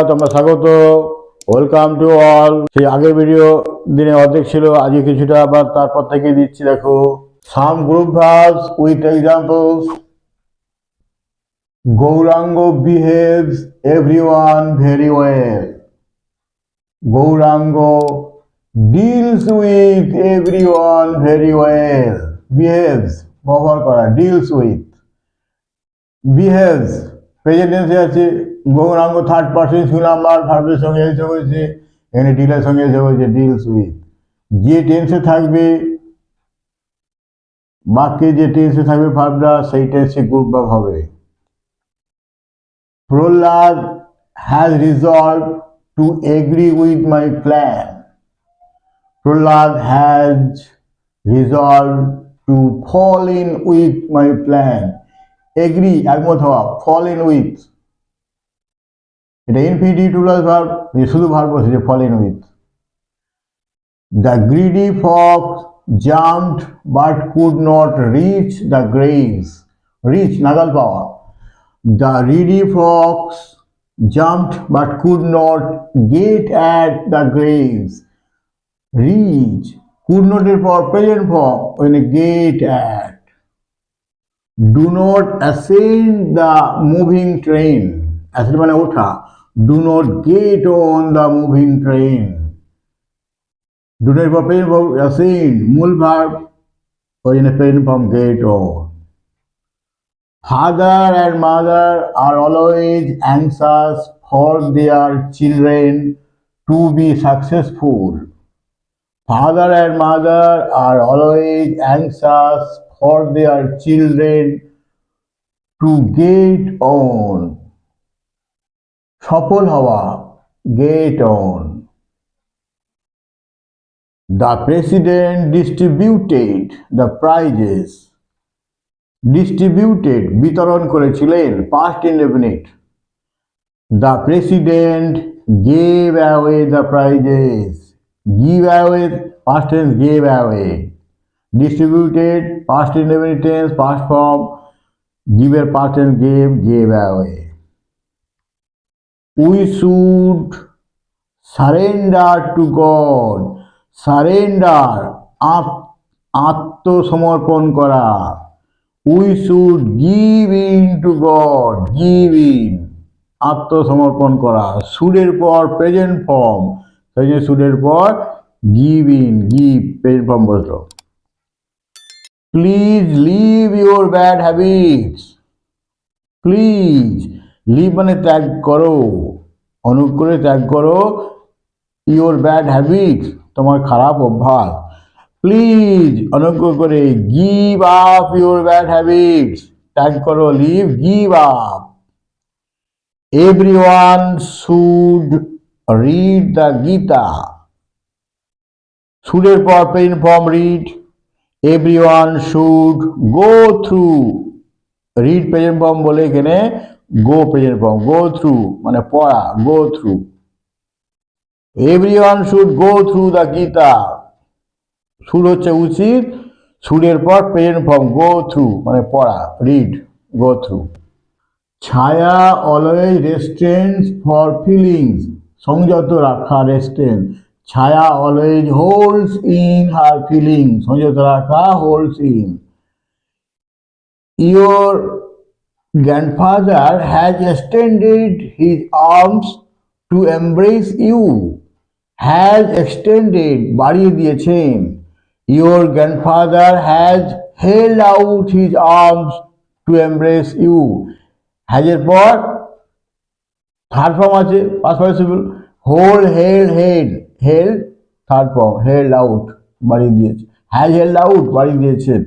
তোমরা স্বাগত, welcome to all. সেই আগের ভিডিও দিনে অর্ধেক ছিল, আজকে কিছুটা আবার তারপর থেকে দিচ্ছি। দেখো, some group verbs with examples. Gauranga behaves everyone very well. Gauranga deals with everyone very well. Behaves ব্যবহার করা, ডিলস উইথ। বিহেভস প্রেজেন্ট টেন্সে আছে, Gauranga third person singular number, ভার্বের সঙ্গে এসে হয়েছে, এখানে ডিলের সঙ্গে এসে হয়েছে ডিলস উইথ। যে টেন্সে থাকবে, বাক্যে যে টেন্সে থাকবে ভার্বটা, সেই টেন্সে গ্রুপ ভার্ব হবে। Prahlad has resolve to agree with my plan. Prahlad has resolve to fall in with my plan. Agree একমত হওয়া, ফল ইন উইথ, এটা ইনফিনিটিভ টু প্লাস ভার্ব, শুধু ভার্ব বসেছে, fall in with. The greedy fox jumped but could not reach the grapes. Reach নাগাল পাওয়া। The greedy fox jumped but could not get at the grapes. Reach could not এর পর present form, ওখানে gate at. Do not ascend the moving train. Ascend মানে ওঠা। Do not get on the moving train. Do not for present form ascend, mul verb, or in a present form get on. Father and mother are always anxious for their children to be successful. Father and mother are always anxious for their children to get on. সফল হওয়া, get on. The president distributed the prizes. Distributed বিতরণ করেছিলেন, past indefinite. The president gave away the prizes. Give away, past tense gave away. Distributed past indefinite tense, past form. Give এর past tense gave away. We should surrender to God. Surrender আত্মসমর্পণ করা। We should give in to God. Give in আত্মসমর্পণ করা। শুডের পর present form, সেই জন্য শুডের পর give in, give present form বসলো। Please leave your bad habits. Please leave মানে ত্যাগ করো, অনুগ্রহ করে ত্যাগ করো। ইউর ব্যাড হ্যাবিট তোমার খারাপ অভ্যাস। প্লিজ অনুগ্রহ করে give up your bad habits, ত্যাগ করো, leave, give up. Everyone should read the Gita. শুডের পর present form read. Everyone should go through, read present form বলে এখানে go present form, go through মানে পড়া, go through. Everyone should go through the Gita. Should হচ্ছে উচিত, শুডের পর প্রেজেন্ট ফর্ম গো থ্রু মানে পড়া, রিড, গো থ্রু। ছায়া অলওয়েজ রেস্ট্রেন্স ফর ফিলিংস, সংযত রাখা, রেস্ট্রেন। ছায়া always holds in her feelings, সংযত রাখা, holds in. Your grandfather has extended his arms to embrace you. Has extended বাড়িয়ে দিয়েছেন। Your grandfather has held out his arms to embrace you. Has এর পর third form আছে, past participle, hold, held, held third form, held out বাড়িয়ে দিয়েছে। Has held out বাড়িয়ে দিয়েছেন।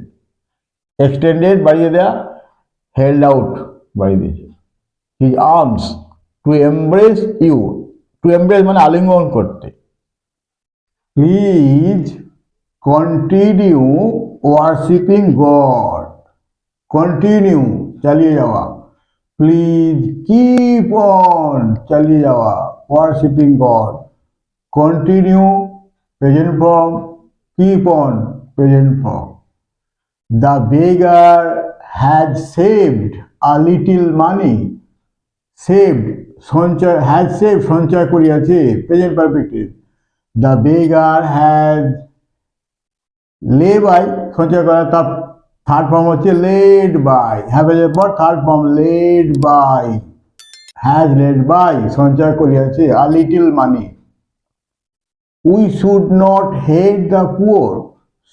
Extended বাড়িয়ে দেয়া, হেল্ড আউট বাড়িয়ে দিয়েছে। His arms to embrace you, to embrace মানে আলিঙ্গন করতে। Please continue worshipping God. Continue চালিয়ে যাওয়া। প্লিজ কিপ অন চালিয়ে যাওয়া, worshipping God. Continue present form, keep on present form. The beggar had saved a little money, saved সঞ্চয়, has saved সঞ্চয় করিয়াছে, present perfect tense. The beggar had lay by সঞ্চয় করা, তার থার্ড ফর্ম হচ্ছে laid by, have এর পর third form laid by, has laid by সঞ্চয় করিয়াছে, a little money। We should not hate the poor,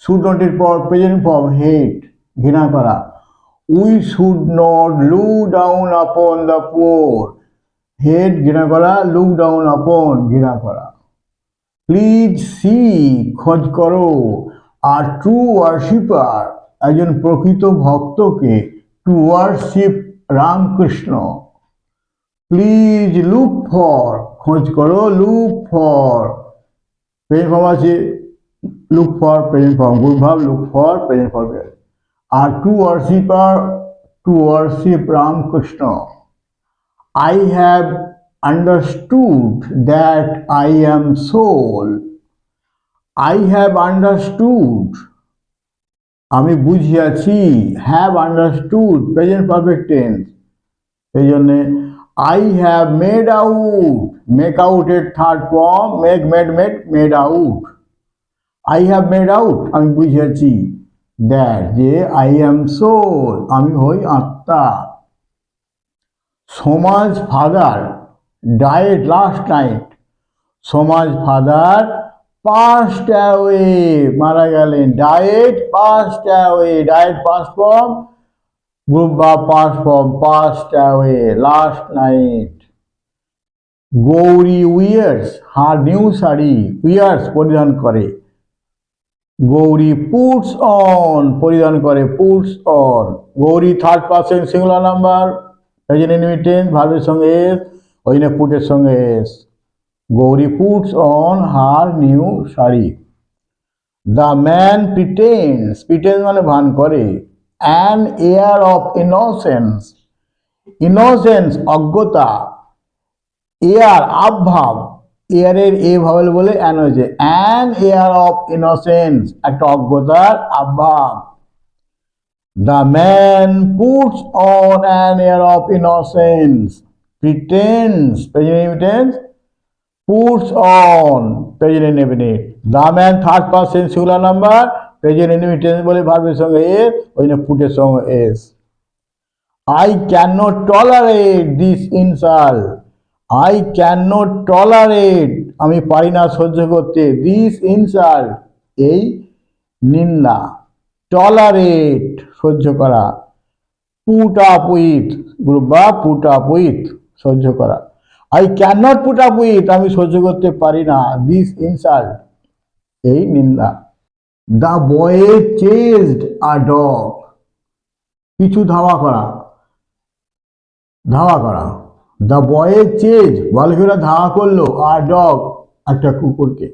should not এর পর প্রেজেন্ট ফর্ম hate ঘৃণা করা। We should not look down upon the poor, hate ঘৃণা করা, look down upon ঘৃণা করা। Please seek খোঁজ করো, a true worshipper একজন প্রকৃত ভক্তকে, to worship Ramakrishna. Please look for খোঁজ করো, look for প্রেজেন্ট ফর্ম আছে, look for present form, good verb look for present form. আর to worshipper to worship Ramakrishna. I have understood that I am soul, I have understood আমি বুঝিয়াছি, have understood present perfect tense, এই জন্যে I have made out, make out এর third form make, made out, I have made out আমি বুঝিয়াছি, that যে I am soul আমি হই আত্মা। সমাজ ফাদার died last night, সমাজ ফাদার passed away মারা গেলেন, died passed away, died past form গ্রুপ বা past form passed away last night। Gauri wears her new sari, wears পরিধান করে, গৌরী puts on পরিধান করে, puts on। Gauri third person singular number, present indefinite ভার্বের সঙ্গে এস, ওই জন্য পুটের সঙ্গে S. Gauri puts on her new sari. The man pretends, pretends মানে ভান করে, an air of innocence, innocence অজ্ঞতা, air আবভাব, এয়ারের এ ভাওয়েল বলে অ্যান হয়েছে, an air of innocence একটা অজ্ঞতার আবভাব। The man puts on an air of innocence, pretends present indefinite, puts on present indefinite। The man third person singular number, present indefinite বলে ভার্বের সঙ্গে S, ওই জন্য পুটের সঙ্গে S. I cannot tolerate this insult, I cannot tolerate আমি পারি না সহ্য করতে, this insult এই নিন্দা, tolerate সহ্য করা, put up with গ্রুপ বা put up with সহ্য করা। I cannot put up with আমি সহ্য করতে পারি না, this insult এই নিন্দা। The boy chased a dog, পিছু ধাওয়া করা, ধাওয়া করা। The boy chased বালকেরা ধাওয়া করলো, a dog একটা কুকুরকে।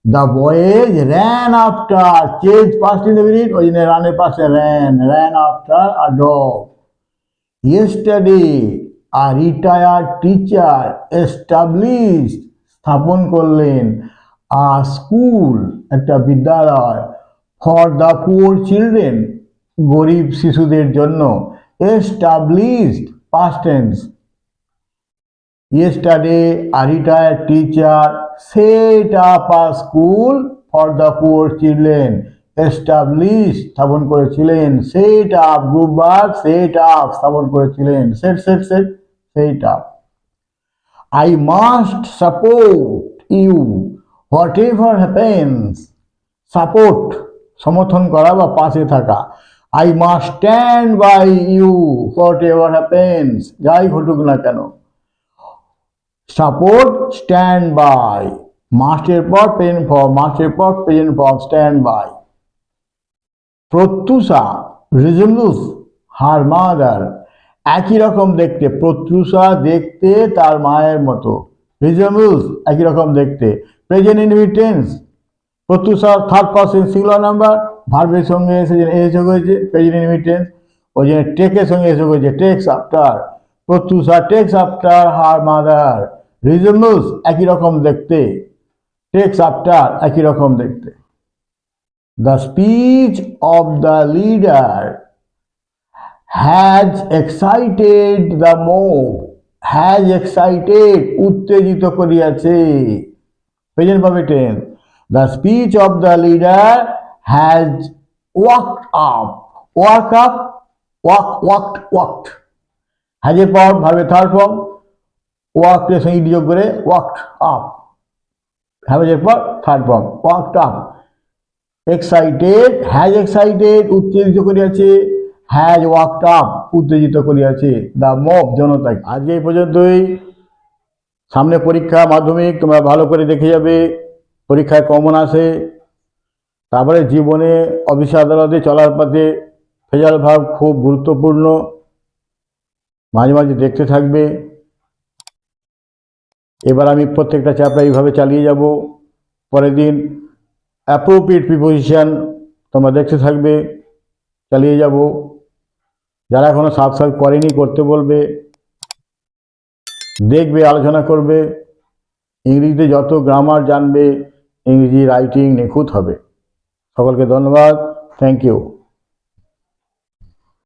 The boys ran after, chased past indefinite ওই জন্য রানের পাশে ran after a dog। Yesterday a retired teacher established স্থাপন করলেন, a school একটা বিদ্যালয়, for the poor children গরিব শিশুদের জন্য, established past tense। Yesterday a retired teacher set up a school for the poor children, established স্থাপন করেছিলেন, set up group verb set up স্থাপন করেছিলেন, set up। I must support you whatever happens, support সমর্থন করা বা পাশে থাকা, I must stand by you whatever happens যাই ঘটুক না কেন। সাপোর্ট স্ট্যান্ড বাই, মাস্টের পর প্রেজেন্ট ফর্ম, মাস্টের পর present form stand by. Pratyusha resembles হার মাদার একই রকম দেখতে, প্রত্যুষা দেখতে তার মায়ের মতো, রিজেম্বলস একই রকম দেখতে। Present indefinite Pratyusha third person singular number, ভার্বের সঙ্গে এসে হয়েছে প্রেজেন্ট ইনডিফিনিট, ওই জন্য টেকের সঙ্গে এসে হয়েছে takes after. Pratyusha takes after her mother, resembles একই রকম দেখতে, টেক্স আফটার একই রকম দেখতে। The speech of the leader has excited the mob, has excited উত্তেজিত করিয়াছে, present perfect tense. The speech of the leader has walked up, walk up, walked, হ্যাজের পর ভার্বের থার্ড ফর্ম, ওয়াকডের সঙ্গে যোগ করে ওয়াকড আপ, হ্যাভেজের পর third form walked up. Excited, has excited উত্তেজিত করিয়াছে, হ্যাজ ওয়াকড আপ উত্তেজিত করিয়াছে দ্য মব জনতাকে। আজকে এই পর্যন্তই। সামনে পরীক্ষা মাধ্যমিক, তোমরা ভালো করে দেখে যাবে, পরীক্ষায় কমন আসে। তারপরে জীবনে অফিস আদালতে চলার পথে ফ্রেজাল ভার্ব খুব গুরুত্বপূর্ণ, মাঝে মাঝে দেখতে থাকবে। এবার আমি প্রত্যেকটা চ্যাপ্টার এইভাবে চালিয়ে যাব। পরের দিন অ্যাপ্রোপ্রিয়েট প্রিপোজিশন তোমরা দেখতে থাকবে, চালিয়ে যাব। যারা এখনো সাবস্ক্রাইব করেনি করতে বলবে, দেখবে, আলোচনা করবে। ইংরেজিতে যত গ্রামার জানবে, ইংরেজি রাইটিং নিখুঁত হবে। সকলকে ধন্যবাদ, থ্যাংক ইউ।